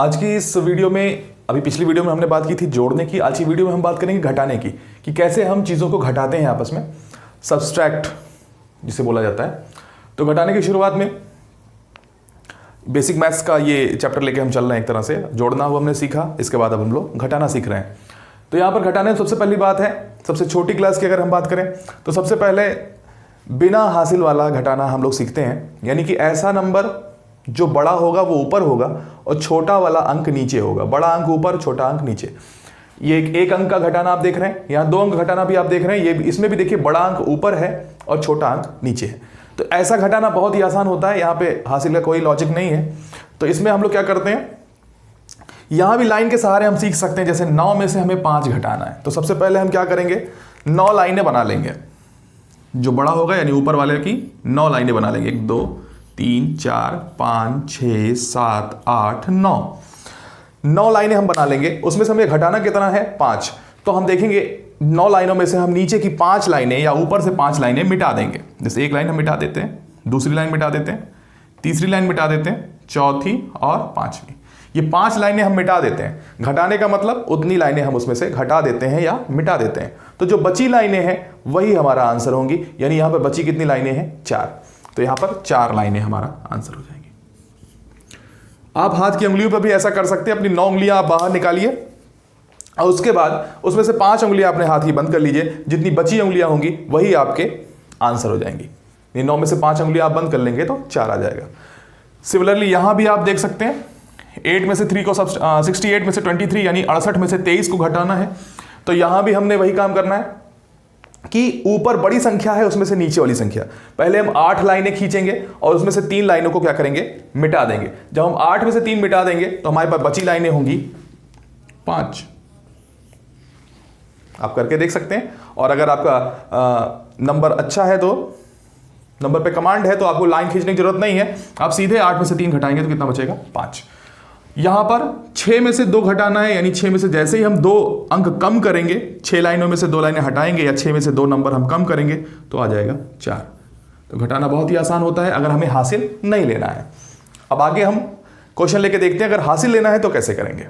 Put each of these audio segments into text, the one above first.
आज की इस वीडियो में, अभी पिछली वीडियो में हमने बात की थी जोड़ने की, आज की वीडियो में हम बात करेंगे घटाने की, कि कैसे हम चीज़ों को घटाते हैं आपस में, सब्सट्रैक्ट जिसे बोला जाता है। तो घटाने की शुरुआत में बेसिक मैथ्स का ये चैप्टर लेके हम चल रहे हैं। एक तरह से जोड़ना हुआ हमने सीखा, इसके बाद अब हम लोग घटाना सीख रहे हैं। तो यहाँ पर घटाने में सबसे पहली बात है, सबसे छोटी क्लास की अगर हम बात करें तो सबसे पहले बिना हासिल वाला घटाना हम लोग सीखते हैं। यानी कि ऐसा नंबर जो बड़ा होगा वो ऊपर होगा और छोटा वाला अंक नीचे होगा। बड़ा अंक ऊपर, छोटा अंक नीचे। ये एक अंक का घटाना आप देख रहे हैं, यहाँ 2 अंक घटाना भी आप देख रहे हैं। ये इसमें भी देखिए बड़ा अंक ऊपर है और छोटा अंक नीचे है। तो ऐसा घटाना बहुत ही आसान होता है, यहाँ पे हासिल का कोई लॉजिक नहीं है। तो इसमें हम लोग क्या करते हैं, यहाँ भी लाइन के सहारे हम सीख सकते हैं। जैसे 9 में से हमें 5 घटाना है, तो सबसे पहले हम क्या करेंगे, 9 लाइनें बना लेंगे। जो बड़ा होगा यानी ऊपर वाले की 9 लाइनें बना लेंगे। 1 2 3 4 5 6 7 8 9 लाइनें हम बना लेंगे। उसमें से हमें घटाना कितना है, 5। तो हम देखेंगे 9 लाइनों में से हम नीचे की 5 लाइनें या ऊपर से 5 लाइनें मिटा देंगे। जैसे एक लाइन हम मिटा देते हैं, दूसरी लाइन मिटा देते हैं, तीसरी लाइन मिटा देते हैं, चौथी और 5वीं। ये 5 लाइनें हम मिटा देते हैं। घटाने का मतलब उतनी लाइनें हम उसमें से घटा देते हैं या मिटा देते हैं। तो जो बची लाइनें हैं वही हमारा आंसर होंगी। यानी यहाँ पर बची कितनी लाइनें हैं, 4। तो यहाँ पर 4 लाइनें हमारा आंसर हो जाएंगी। आप हाथ की उंगलियों पर भी ऐसा कर सकते हैं। अपनी 9 उंगलियां आप बाहर निकालिए और उसके बाद उसमें से 5 उंगलियां अपने हाथ की बंद कर लीजिए। जितनी बची उंगलियां होंगी वही आपके आंसर हो जाएंगी। ये 9 में से 5 उंगलियां आप बंद कर लेंगे तो 4 आ जाएगा। सिमिलरली यहां भी आप देख सकते हैं 8 में से 3 को 68 में से 23 यानी 68 में से 23 को घटाना है। तो यहां भी हमने वही काम करना है कि ऊपर बड़ी संख्या है उसमें से नीचे वाली संख्या। पहले हम 8 लाइनें खींचेंगे और उसमें से 3 लाइनों को क्या करेंगे, मिटा देंगे। जब हम 8 में से 3 मिटा देंगे तो हमारे पास बची लाइनें होंगी 5। आप करके देख सकते हैं। और अगर आपका नंबर अच्छा है तो नंबर पे कमांड है तो आपको लाइन खींचने की जरूरत नहीं है। आप सीधे 8 में से 3 घटाएंगे तो कितना बचेगा, 5। यहां पर 6 में से 2 घटाना है। यानी 6 में से जैसे ही हम 2 अंक कम करेंगे, 6 लाइनों में से 2 लाइनें हटाएंगे या 6 में से 2 नंबर हम कम करेंगे तो आ जाएगा 4। तो घटाना बहुत ही आसान होता है अगर हमें हासिल नहीं लेना है। अब आगे हम क्वेश्चन लेके देखते हैं, अगर हासिल लेना है तो कैसे करेंगे।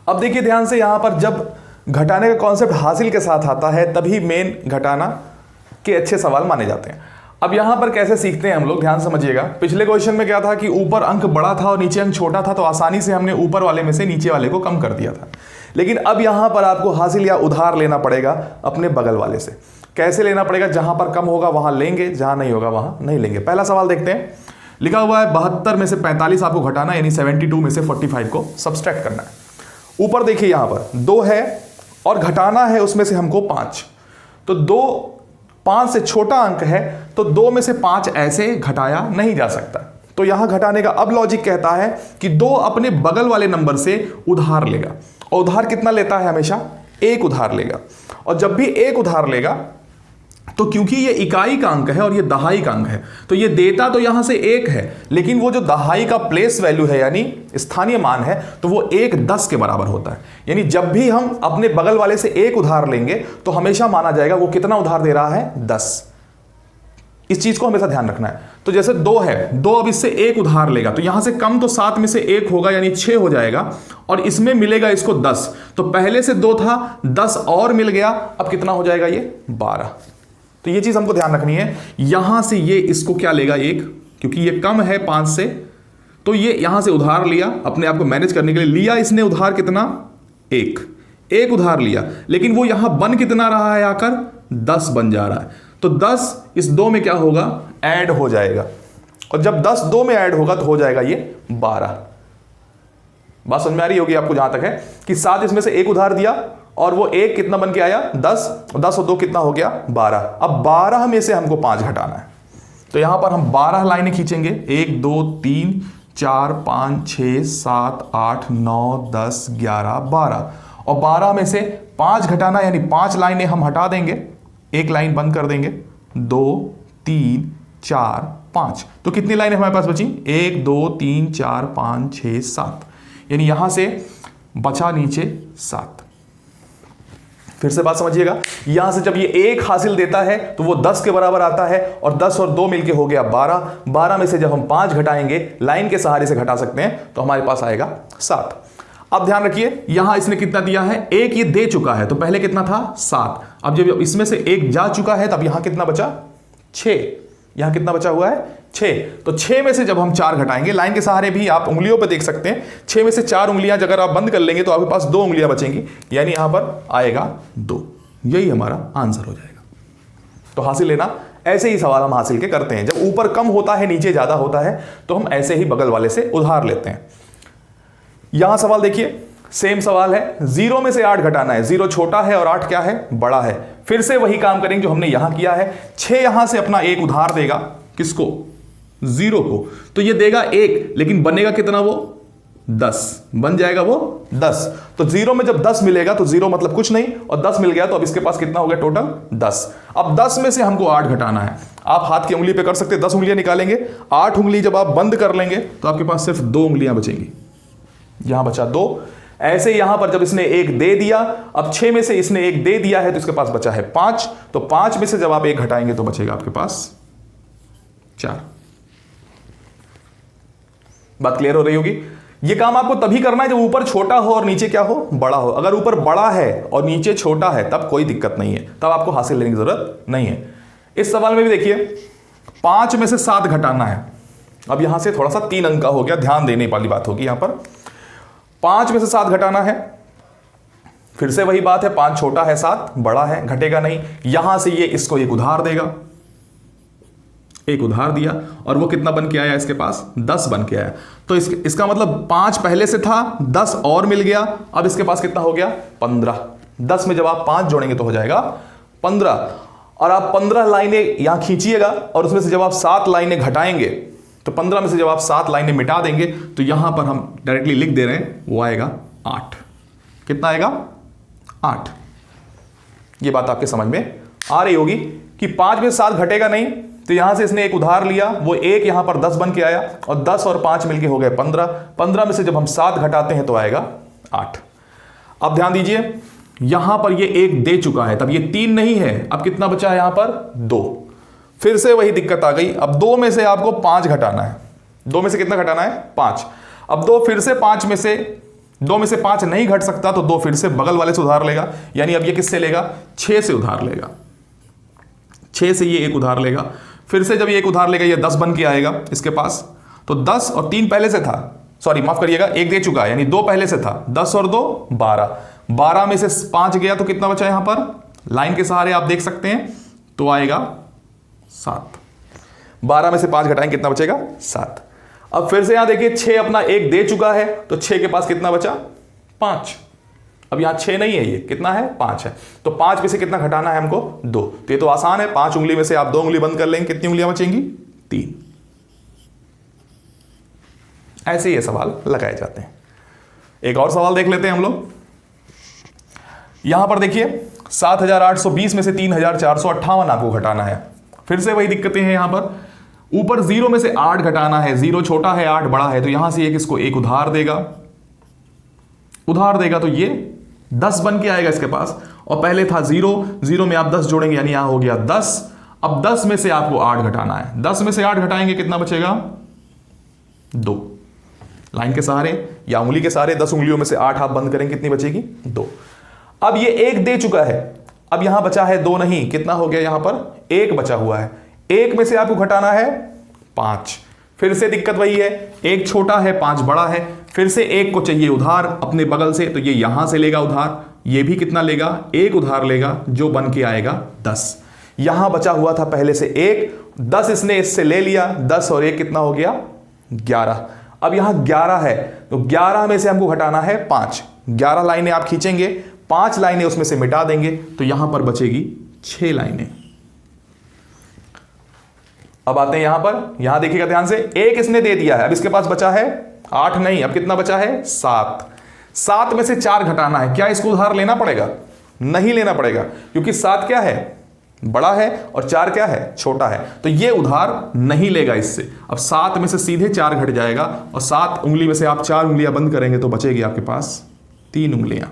अब देखिए ध्यान से, यहां पर जब घटाने का कॉन्सेप्ट हासिल के साथ आता है तभी मेन घटाना के अच्छे सवाल माने जाते हैं। अब यहां पर कैसे सीखते हैं हम लोग, ध्यान समझिएगा। पिछले क्वेश्चन में क्या था कि ऊपर अंक बड़ा था और नीचे अंक छोटा था, तो आसानी से हमने ऊपर वाले में से नीचे वाले को कम कर दिया था। लेकिन अब यहां पर आपको हासिल या उधार लेना पड़ेगा अपने बगल वाले से। कैसे लेना पड़ेगा, जहां पर कम होगा वहां लेंगे, जहां नहीं होगा वहां नहीं लेंगे। पहला सवाल देखते हैं। लिखा हुआ है 72 में से 45 आपको घटाना, यानी 72 में से 45 को सब्सट्रैक्ट करना है। ऊपर देखिए यहां पर 2 है और घटाना है उसमें से हमको 5। तो 5 से छोटा अंक है तो 2 में से 5 ऐसे घटाया नहीं जा सकता। तो यहां घटाने का अब लॉजिक कहता है कि 2 अपने बगल वाले नंबर से उधार लेगा। और उधार कितना लेता है, हमेशा 1 उधार लेगा। और जब भी 1 उधार लेगा तो क्योंकि ये इकाई का अंक है और ये दहाई का अंक है, तो ये देता तो यहां से 1 है, लेकिन वो जो दहाई का प्लेस वैल्यू है यानी स्थानीय मान है, तो वो 1 10 के बराबर होता है। यानी जब भी हम अपने बगल वाले से 1 उधार लेंगे तो हमेशा माना जाएगा वो कितना उधार दे रहा है, 10। इस चीज को हमेशा ध्यान रखना है। तो जैसे 2 है, 2 अब इससे 1 उधार लेगा तो यहां से कम तो 7 में से 1 होगा यानी 6 हो जाएगा, और इसमें मिलेगा इसको 10। तो पहले से 2 था, 10 और मिल गया, अब कितना हो जाएगा ये, 12। तो ये चीज हमको ध्यान रखनी है। यहां से ये इसको क्या लेगा, 1, क्योंकि ये कम है 5 से, तो ये यहां से उधार लिया अपने आप को मैनेज करने के लिए। लिया इसने उधार कितना, 1 उधार लिया, लेकिन वो यहां बन कितना रहा है, आकर 10 बन जा रहा है। तो 10 इस 2 में क्या होगा, ऐड हो जाएगा। और जब 10 2 में ऐड होगा तो हो जाएगा ये 12। बात समझ में आ रही होगी आपको। जहां तक है कि 7 इसमें से 1 उधार दिया और वो 1 कितना बन के आया, 10 और 2 कितना हो गया, 12। अब 12 में से हमको 5 घटाना है। तो यहां पर हम 12 लाइनें खींचेंगे, 1 2 3 4 5 6 7 8 9 10 11 12। और 12 में से 5 घटाना यानी 5 लाइनें हम हटा देंगे, 1 लाइन बंद कर देंगे, 2 3 4 5। तो कितनी लाइनें हमारे पास बची, 1 2 3 4 5 6 7। यानी यहां से बचा नीचे 7। फिर से बात समझिएगा, यहां से जब ये 1 हासिल देता है तो वो 10 के बराबर आता है, और 10 और 2 मिलके हो गया 12। 12 में से जब हम 5 घटाएंगे, लाइन के सहारे से घटा सकते हैं, तो हमारे पास आएगा 7। अब ध्यान रखिए, यहां इसने कितना दिया है, 1 ये दे चुका है, तो पहले कितना था 7। अब जब इसमें से 1 जा चुका है, तब यहां कितना बचा 6। यहां कितना बचा हुआ है 6। तो 6 में से जब हम 4 घटाएंगे, लाइन के सहारे भी आप उंगलियों पे देख सकते हैं, 6 में से 4 उंगलियां अगर आप बंद कर लेंगे तो आपके पास 2 उंगलियां बचेंगी, यानी यहां पर आएगा 2। यही हमारा आंसर हो जाएगा। तो हासिल लेना, ऐसे ही सवाल हम हासिल के करते हैं। जब ऊपर कम होता है नीचे ज्यादा होता है, तो हम ऐसे ही बगल वाले से उधार लेते हैं। यहां सवाल देखिए, सेम सवाल है, 0 में से 8 घटाना है। 0 छोटा है और 8 क्या है, बड़ा है। फिर से वही काम करेंगे जो हमने यहां किया है। 6 यहां से अपना 1 उधार देगा, किसको, 0 को, तो ये देगा 1, लेकिन बनेगा कितना, वो 10 बन जाएगा, वो 10। तो 0 में जब 10 मिलेगा तो 0 मतलब कुछ नहीं, और 10 मिल गया तो अब इसके पास कितना हो गया टोटल 10। अब 10 में से हमको 8 घटाना है। आप हाथ की उंगली पे कर सकते हैं, 10 उंगलियां निकालेंगे, 8 उंगली जब आप बंद कर लेंगे तो आपके पास सिर्फ 2 उंगलियां बचेंगी। यहां बचा 2। ऐसे यहां पर जब इसने 1 दे दिया, अब 6 में से इसने 1 दे दिया है, तो इसके पास बचा है 5। तो 5 में से जब आप 1 घटाएंगे तो बचेगा आपके पास 4। बात क्लियर हो रही होगी। यह काम आपको तभी करना है जब ऊपर छोटा हो और नीचे क्या हो, बड़ा हो। अगर ऊपर बड़ा है और नीचे छोटा है, तब कोई दिक्कत नहीं है, तब आपको हासिल लेने की जरूरत नहीं है। इस सवाल में भी देखिए, 5 में से 7 घटाना है। अब यहां से थोड़ा सा 3 अंक का हो गया, ध्यान देने वाली बात होगी यहां पर। 5 में से 7 घटाना है, फिर से वही बात है, 5 छोटा है, 7 बड़ा है, घटेगा नहीं। यहां से ये इसको 1 उधार देगा, 1 उधार दिया, और वो कितना बन के आया इसके पास, 10 बन के आया। तो इसका मतलब 5 पहले से था, 10 और मिल गया, अब इसके पास कितना हो गया 15। 10 में जब आप 5 जोड़ेंगे तो हो जाएगा 15, और आप 15 लाइनें यहां खींचिएगा, और उसमें से जब आप 7 लाइनें घटाएंगे, तो 15 में से जब आप 7 लाइनें मिटा देंगे, तो यहां पर हम डायरेक्टली लिख दे रहे हैं, वो आएगा 8। कितना आएगा 8। ये बात आपके समझ में आ रही होगी कि 5 में 7 घटेगा नहीं, तो यहां से इसने 1 उधार लिया, वो 1 यहां पर 10 बन के आया, और 10 और 5 मिलके हो गए 15। 15 में से जब हम 7 घटाते हैं तो आएगा 8। अब ध्यान दीजिए, यहां पर ये 1 दे चुका है, तब ये 3 नहीं है, अब कितना बचा है यहां पर 2। फिर से वही दिक्कत आ गई, अब 2 में से आपको 5 घटाना है। 2 में से कितना घटाना है 5। अब 2 फिर से 5 में से 2 में से 5 नहीं घट सकता, तो 2 फिर से बगल वाले से उधार लेगा, यानी अब ये किससे लेगा, 6 से उधार लेगा। 6 से ये 1 उधार लेगा, फिर से जब ये 1 उधार लेगा, ये 10 बन के आएगा इसके पास। तो 10 और 3 पहले से था, सॉरी माफ करिएगा, 1 दे चुका है, यानी 2 पहले से था। 10 और 2 12। 12 में से 5 गया तो कितना बचा यहां पर, लाइन के सहारे आप देख सकते हैं, तो आएगा 7। 12 में से 5 घटाएंगे, कितना बचेगा 7। अब फिर से यहां देखिए, 6 अपना 1 दे चुका है, तो 6 के पास कितना बचा 5। अब यहां 6 नहीं है, ये कितना है 5 है, तो 5 में से कितना घटाना है हमको 2। तो ये तो आसान है, 5 उंगली में से आप 2 उंगली बंद कर लेंगे, कितनी उंगलियां बचेंगी 3। ऐसे ये सवाल लगाए जाते हैं। एक और सवाल देख लेते हैं हम लोग। यहां पर देखिए, 7820 में से 3458 आपको घटाना है। फिर से वही दिक्कतें हैं यहां पर, ऊपर 0 में से 8 घटाना है। 0 छोटा है, 8 बड़ा है, तो यहां से इसको 1 उधार देगा, तो ये 10 बन के आएगा इसके पास, और पहले था 0 में आप 10 जोड़ेंगे, यानी यहां हो गया 10। अब 10 में से आपको 8 घटाना है। 10 में से 8 घटाएंगे, कितना बचेगा 2। लाइन के सहारे या उंगली के सहारे 10 उंगलियों में से 8 आप बंद करेंगे, कितनी बचेगी 2। अब ये 1 दे चुका है, अब यहां बचा है 2 नहीं, कितना हो गया यहां पर 1 बचा हुआ है। 1 में से आपको घटाना है 5। फिर से दिक्कत वही है, 1 छोटा है, 5 बड़ा है, फिर से 1 को चाहिए उधार अपने बगल से, तो ये यहां से लेगा उधार, ये भी कितना लेगा 1 उधार लेगा, जो बन के आएगा 10। यहां बचा हुआ था पहले से 1, 10 इसने इससे ले लिया, 10 और 1 कितना हो गया 11। अब यहां 11 है, तो 11 में से हमको घटाना है 5। 11 लाइनें आप खींचेंगे, 5 लाइनें उसमें से मिटा देंगे, तो यहां पर बचेगी 6 लाइनें। अब आते हैं यहां पर, यहां देखिएगा ध्यान से, 1 इसने दे दिया है, अब इसके पास बचा है 8 नहीं, अब कितना बचा है 7। 7 में से 4 घटाना है। क्या इसको उधार लेना पड़ेगा, नहीं लेना पड़ेगा, क्योंकि 7 क्या है बड़ा है और 4 क्या है छोटा है, तो ये उधार नहीं लेगा इससे। अब 7 में से सीधे 4 घट जाएगा, और 7 उंगली में से आप 4 उंगलियां बंद करेंगे तो बचेगी आपके पास 3 उंगलियां।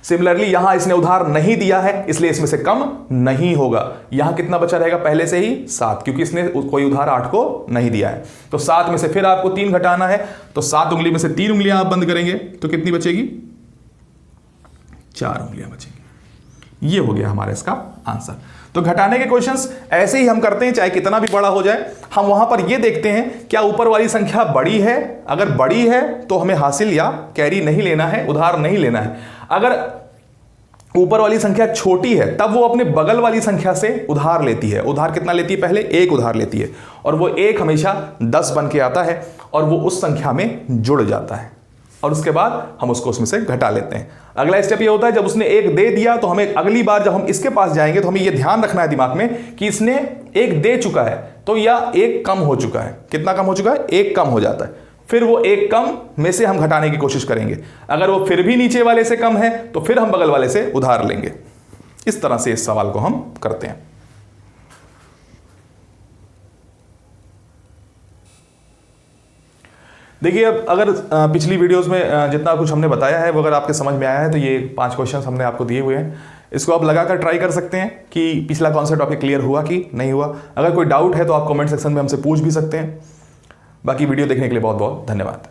सिमिलरली यहां इसने उधार नहीं दिया है, इसलिए इसमें से कम नहीं होगा। यहां कितना बचा रहेगा पहले से ही 7, क्योंकि इसने कोई उधार 8 को नहीं दिया है। तो 7 में से फिर आपको 3 घटाना है, तो 7 उंगली में से 3 उंगलियां आप बंद करेंगे तो कितनी बचेगी? 4 उंगलियां बचेंगी। ये हो गया हमारा इसका आंसर। तो घटाने के क्वेश्चंस ऐसे ही हम करते हैं, चाहे कितना भी बड़ा हो जाए। हम वहां पर ये देखते हैं क्या ऊपर वाली संख्या बड़ी है, अगर बड़ी है तो हमें हासिल या कैरी नहीं लेना है, उधार नहीं लेना है। अगर ऊपर वाली संख्या छोटी है तब वो अपने बगल वाली संख्या से उधार लेती है। उधार कितना लेती है? पहले 1 उधार लेती है, और वो 1 हमेशा 10 बन के आता है और वो उस संख्या में जुड़ जाता है, और उसके बाद हम उसको उसमें से घटा लेते हैं। अगला स्टेप ये होता है, जब उसने 1 दे दिया तो हमें अगली बार जब हम इसके पास जाएंगे तो हमें ये ध्यान रखना है दिमाग में कि इसने 1 दे चुका है तो या 1 कम हो चुका है। कितना कम हो चुका है? 1 कम हो जाता है। फिर वो 1 कम में से हम घटाने की कोशिश करेंगे। अगर वो फिर भी नीचे वाले से कम है तो फिर हम बगल वाले से उधार लेंगे। इस तरह से इस सवाल को हम करते हैं। देखिए, अब अगर पिछली वीडियोस में जितना कुछ हमने बताया है वो अगर आपके समझ में आया है तो ये 5 क्वेश्चन हमने आपको दिए हुए हैं। इसको आप लगाकर ट्राई कर सकते हैं कि पिछला कॉन्सेप्ट आपके क्लियर हुआ कि नहीं हुआ। अगर कोई डाउट है तो आप कमेंट सेक्शन में हमसे पूछ भी सकते हैं। बाकी वीडियो देखने के लिए बहुत बहुत धन्यवाद।